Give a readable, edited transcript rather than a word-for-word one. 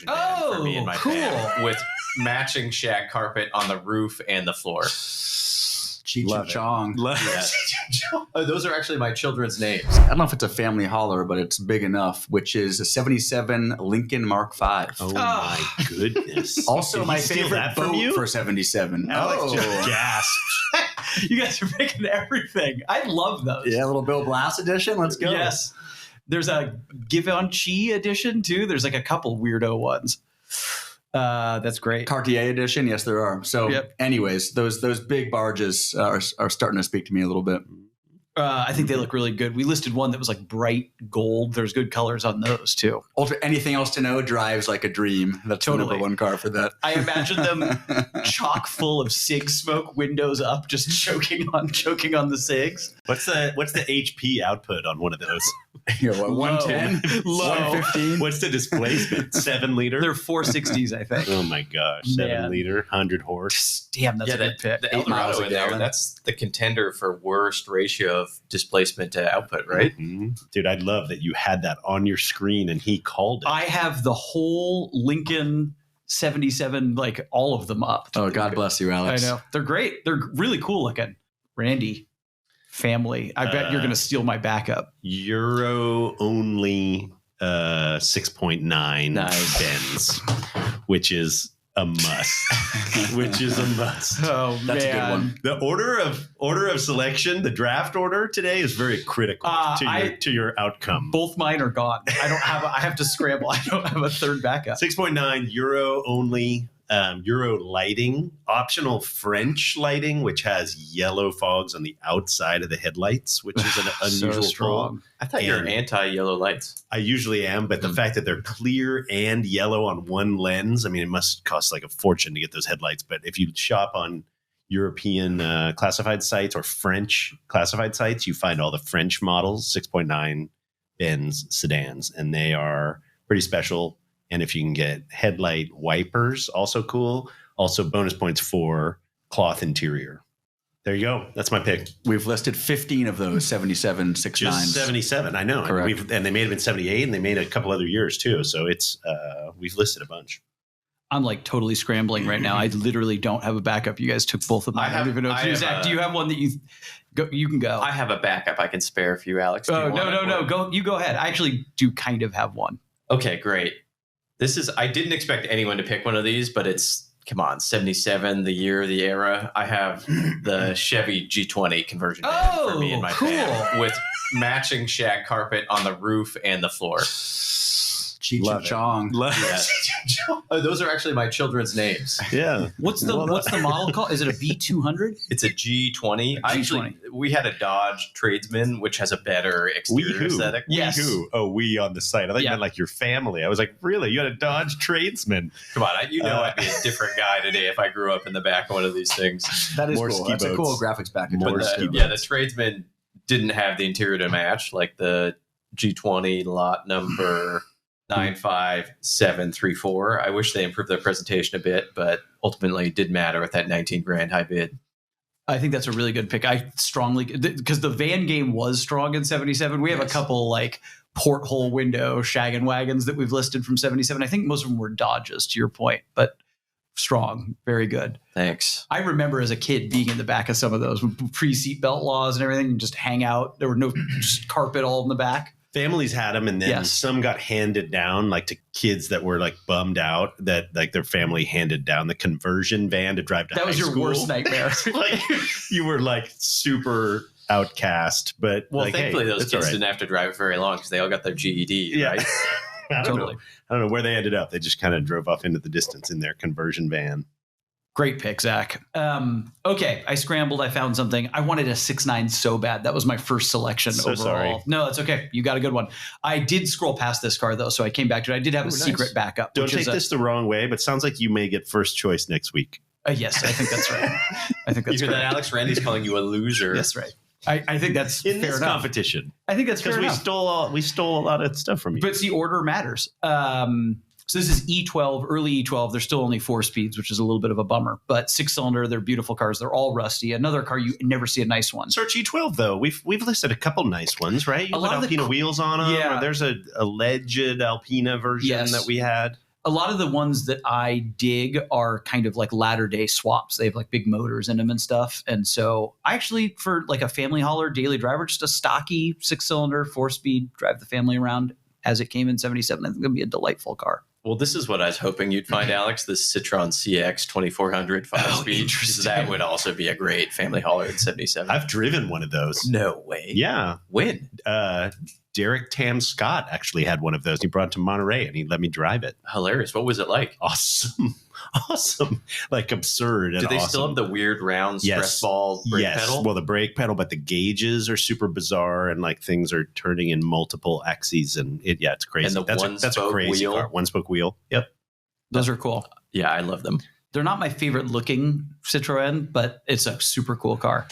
for me and my cool. van with matching shag carpet on the roof and the floor. Cheech and Chong. Oh, those are actually my children's names. I don't know if it's a family hauler, but it's big enough, which is a 77 Lincoln Mark V. Oh, my goodness. Also Did my he steal favorite that from boat you? for 77. Alex just gasped. You guys are picking everything. I love those. Yeah, a little Bill Blass edition. Let's go. Yes. There's a Givenchy edition too. There's like a couple weirdo ones. That's great. Cartier edition. Yes, there are. So anyways, those big barges are starting to speak to me a little bit. I think they look really good. We listed one that was like bright gold. There's good colors on those too. Anything else to know drives like a dream. That's the number one car for that. I imagine them chock full of cig smoke, windows up, just choking on the cigs. What's the HP output on one of those? 110? Low. 115? What's the displacement? 7 liter? They're 460s, I think. Oh my gosh. 7 liter, 100 horse. Damn, that's a good pick. The Eldorado in there, that's the contender for worst ratio of displacement to output, right? Mm-hmm. Dude, I'd love that you had that on your screen and he called it. I have the whole Lincoln 77, like all of them up. Oh, God bless you, Alex. I know. They're great. They're really cool looking. Randy, family. I bet you're going to steal my backup. Euro only 6.9 Benz, which is a must. Oh, that's man. a good one. The order of selection, the draft order today is very critical to your outcome. Both mine are gone. I have to scramble. I don't have a third backup. 6.9 Euro only. Euro lighting, optional French lighting, which has yellow fogs on the outside of the headlights, which is an unusual strong. pull. I thought you were anti-yellow lights. I usually am, but the fact that they're clear and yellow on one lens, I mean, it must cost like a fortune to get those headlights. But if you shop on European classified sites or French classified sites, you find all the French models, 6.9 Benz sedans, and they are pretty special. And if you can get headlight wipers, also cool. Also bonus points for cloth interior. There you go. That's my pick. We've listed 15 of those 77 6.9s. Just 77, I know. Correct. And they made them in 78, and they made a couple other years too. So it's we've listed a bunch. I'm like totally scrambling right now. I literally don't have a backup. You guys took both of them. I don't even know if Zach, do you have one that you can go? I have a backup I can spare for you, Alex. Oh, no. You go ahead. I actually do kind of have one. Okay, great. I didn't expect anyone to pick one of these, but it's, come on, 77, the year, the era. I have the Chevy G20 Conversion van for me and my van with matching shag carpet on the roof and the floor. Cheech and Chong. Oh, those are actually my children's names. Yeah. What's the model called? Is it a V200? It's a G20. We had a Dodge Tradesman, which has a better exterior aesthetic. Yes. We on the site. I thought you meant like your family. I was like, really? You had a Dodge Tradesman? Come on. I'd be a different guy today if I grew up in the back of one of these things. That is More cool. ski That's boats. a cool graphics package. The Tradesman didn't have the interior to match, like the G20 lot number 95734. I wish they improved their presentation a bit, but ultimately it didn't matter with that 19 grand high bid. I think that's a really good pick. I strongly, because the van game was strong in 77. We have a couple like porthole window shaggin wagons that we've listed from 77. I think most of them were Dodges, to your point, but strong, very good. Thanks. I remember as a kid being in the back of some of those pre-seatbelt laws and everything, and just hang out. There were no just carpet all in the back. Families had them, and then some got handed down, like to kids that were like bummed out that like their family handed down the conversion van to drive to high school. That was your worst nightmare. Like you were like super outcast, but thankfully those kids didn't have to drive very long because they all got their GED, right? I don't know where they ended up. They just kind of drove off into the distance in their conversion van. Great pick, Zach. Okay, I scrambled. I found something. I wanted a 6.9 so bad. That was my first selection overall. Sorry. No, that's okay. You got a good one. I did scroll past this car, though, so I came back to it. I did have a secret backup. Don't take this the wrong way, but sounds like you may get first choice next week. Yes, I think that's right. I think that's you hear right. that, Alex? Randy's calling you a loser. That's right. I think that's in fair this enough. competition. I think that's fair enough. We stole a lot of stuff from you. But see, order matters. So this is E12, early E12. There's still only 4 speeds, which is a little bit of a bummer. But 6-cylinder, they're beautiful cars. They're all rusty. Another car, you never see a nice one. Search E12, though. We've listed a couple nice ones, right? You put Alpina wheels on them. Yeah. Or there's a alleged Alpina version that we had. A lot of the ones that I dig are kind of like latter day swaps. They have like big motors in them and stuff. And so I actually, for like a family hauler, daily driver, just a stocky 6-cylinder, 4-speed, drive the family around as it came in 77. I think it'll be a delightful car. Well, this is what I was hoping you'd find, Alex, this Citroen CX 2400 5-speed. That would also be a great family hauler in 77. I've driven one of those. No way. Yeah. When? Derek Tam Scott actually had one of those. He brought it to Monterey and he let me drive it. Hilarious. What was it like? Awesome. Awesome. Like absurd. Do they awesome. still have the weird round stress ball brake pedal? Well, the brake pedal, but the gauges are super bizarre and like things are turning in multiple axes and it's crazy. And that's a crazy wheel. car. 1-spoke wheel. Yep. Those are cool. Yeah, I love them. They're not my favorite looking Citroen, but it's a super cool car.